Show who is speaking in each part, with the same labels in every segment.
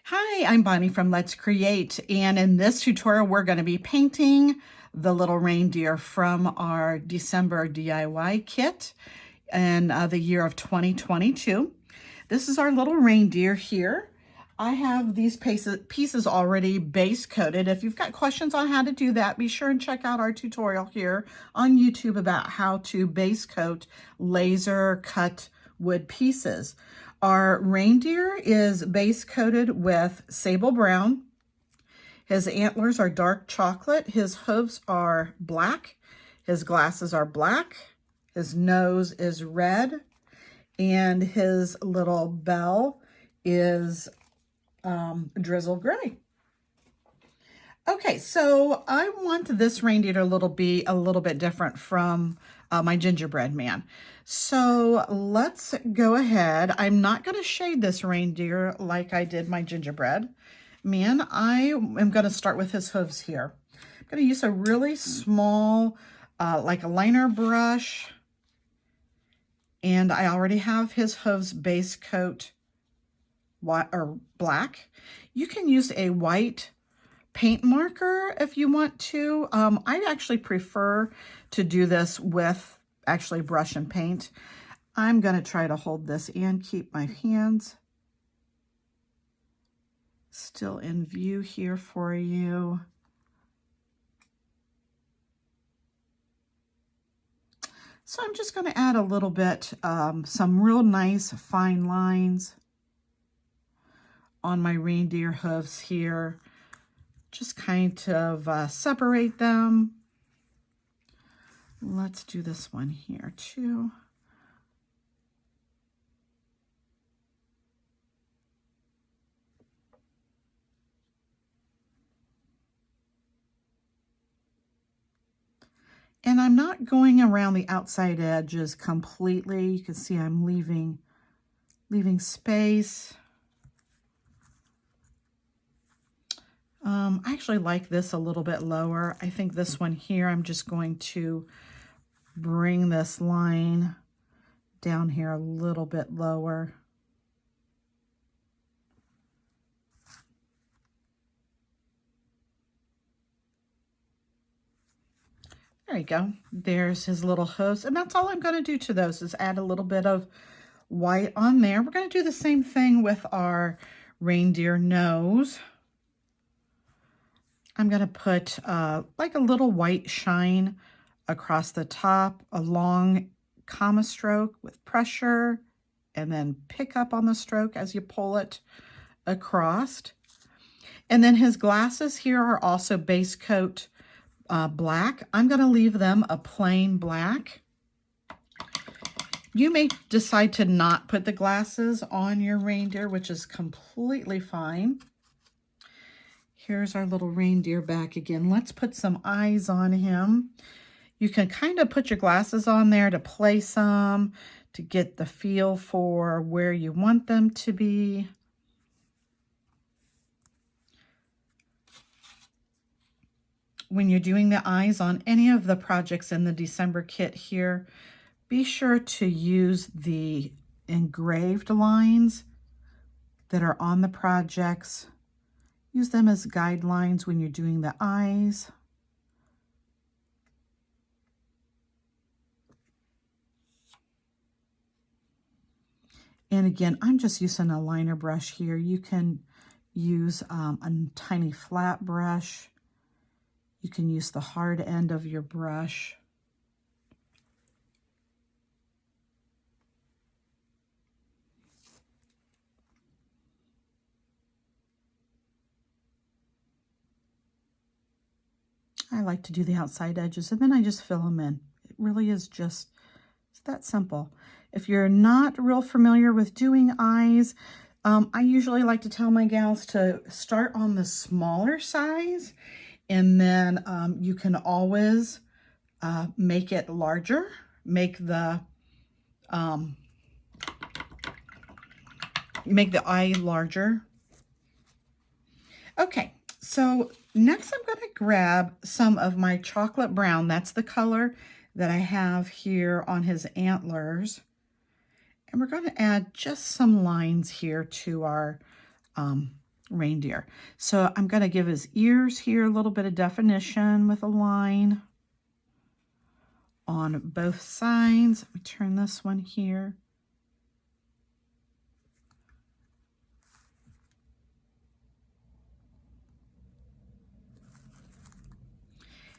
Speaker 1: Hi, I'm Bonnie from Let's Create, and in this tutorial we're going to be painting the little reindeer from our December DIY kit in the year of 2022. This is our little reindeer here. I have these pieces already base coated. If you've got questions on how to do that, be sure and check out our tutorial here on YouTube about how to base coat laser cut wood pieces. Our reindeer is base coated with sable brown. His antlers are dark chocolate. His hooves are black. His glasses are black. His nose is red. And his little bell is drizzle gray. Okay, so I want this reindeer to be a little bit different from my gingerbread man. So let's go ahead. I'm not going to shade this reindeer like I did my gingerbread man. I am going to start with his hooves here. I'm going to use a really small, like a liner brush. And I already have his hooves base coat white or black. You can use a white paint marker if you want to. I actually prefer to do this with actually brush and paint. I'm going to try to hold this and keep my hands still in view here for you. So I'm just going to add a little bit, some real nice fine lines on my reindeer hooves here. Just kind of separate them. Let's do this one here too. And I'm not going around the outside edges completely. You can see I'm leaving space. I actually like this a little bit lower. I think this one here, I'm just going to bring this line down here a little bit lower. There you go. There's his little hooves. And that's all I'm going to do to those is add a little bit of white on there. We're going to do the same thing with our reindeer nose. I'm going to put like a little white shine across the top, a long comma stroke with pressure, and then pick up on the stroke as you pull it across. And then his glasses here are also base coat black. I'm going to leave them a plain black. You may decide to not put the glasses on your reindeer, which is completely fine. Here's our little reindeer back again. Let's put some eyes on him. You can kind of put your glasses on there to place them, to get the feel for where you want them to be. When you're doing the eyes on any of the projects in the December kit here, be sure to use the engraved lines that are on the projects. Use them as guidelines when you're doing the eyes. And again, I'm just using a liner brush here. You can use a tiny flat brush. You can use the hard end of your brush. I like to do the outside edges and then I just fill them in. It really is just that simple. If you're not real familiar with doing eyes, I usually like to tell my gals to start on the smaller size, and then you can always make it larger, make the eye larger. Okay, so next I'm going to grab some of my chocolate brown. That's the color that I have here on his antlers. And we're going to add just some lines here to our reindeer. So I'm going to give his ears here a little bit of definition with a line on both sides. Let me turn this one here.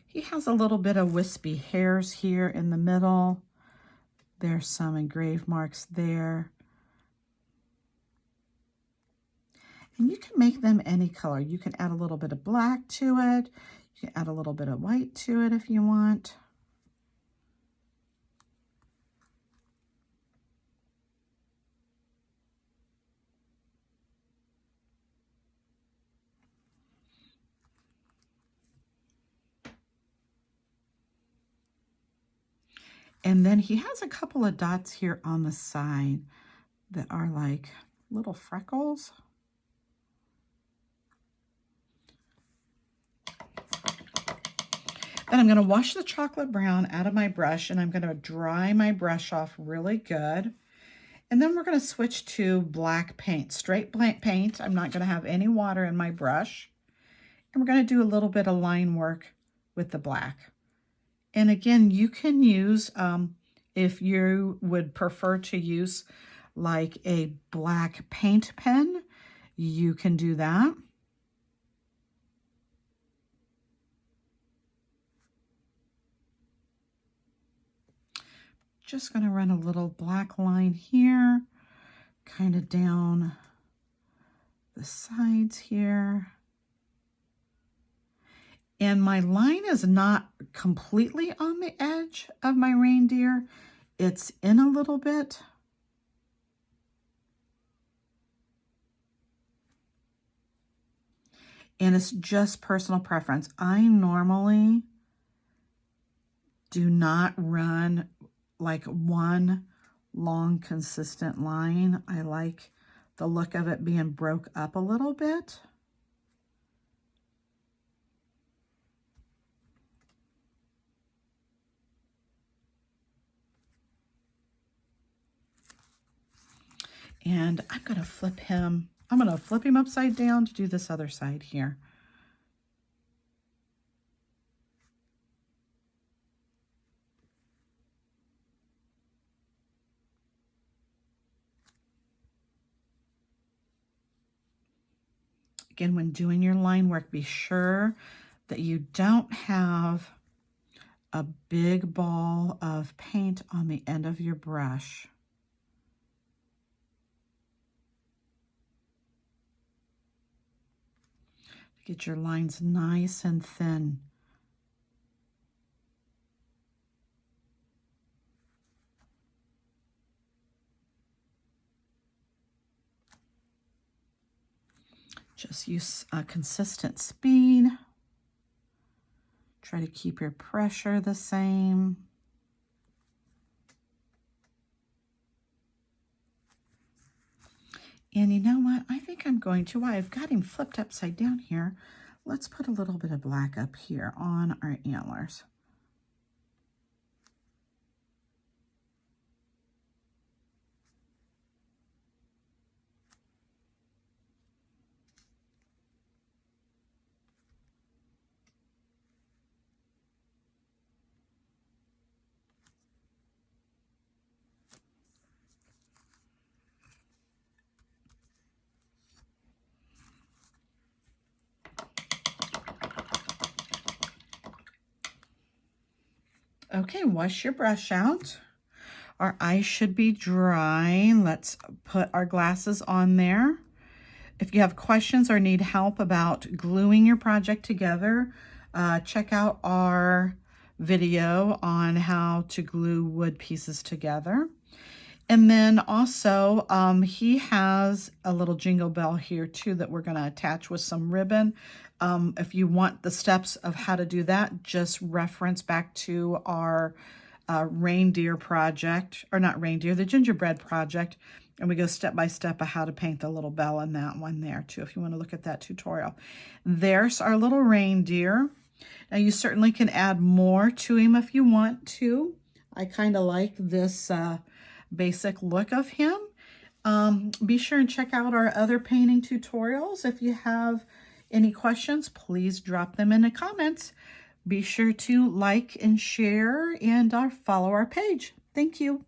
Speaker 1: He has a little bit of wispy hairs here in the middle. There's some engraved marks there. And you can make them any color. You can add a little bit of black to it. You can add a little bit of white to it if you want. And then he has a couple of dots here on the side that are like little freckles. Then I'm going to wash the chocolate brown out of my brush, and I'm going to dry my brush off really good. And then we're going to switch to black paint, straight black paint. I'm not going to have any water in my brush. And we're going to do a little bit of line work with the black. And again, you can use, if you would prefer to use like a black paint pen, you can do that. Just going to run a little black line here, kind of down the sides here. And my line is not completely on the edge of my reindeer. It's in a little bit. And it's just personal preference. I normally do not run like one long consistent line. I like the look of it being broke up a little bit. And I'm going to flip him. I'm going to flip him upside down to do this other side here. Again, when doing your line work, be sure that you don't have a big ball of paint on the end of your brush. Get your lines nice and thin. Just use a consistent speed. Try to keep your pressure the same. And you know what? I think I'm going to, I've got him flipped upside down here. Let's put a little bit of black up here on our antlers. Okay, wash your brush out. Our eyes should be dry. Let's put our glasses on there. If you have questions or need help about gluing your project together, check out our video on how to glue wood pieces together. And then also, he has a little jingle bell here too that we're going to attach with some ribbon. If you want the steps of how to do that, just reference back to our reindeer project, or not reindeer, the gingerbread project. And we go step by step of how to paint the little bell in that one there too, if you want to look at that tutorial. There's our little reindeer. Now you certainly can add more to him if you want to. I kind of like this basic look of him. Be sure and check out our other painting tutorials. If you have any questions, please drop them in the comments. Be sure to like and share and follow our page. Thank you.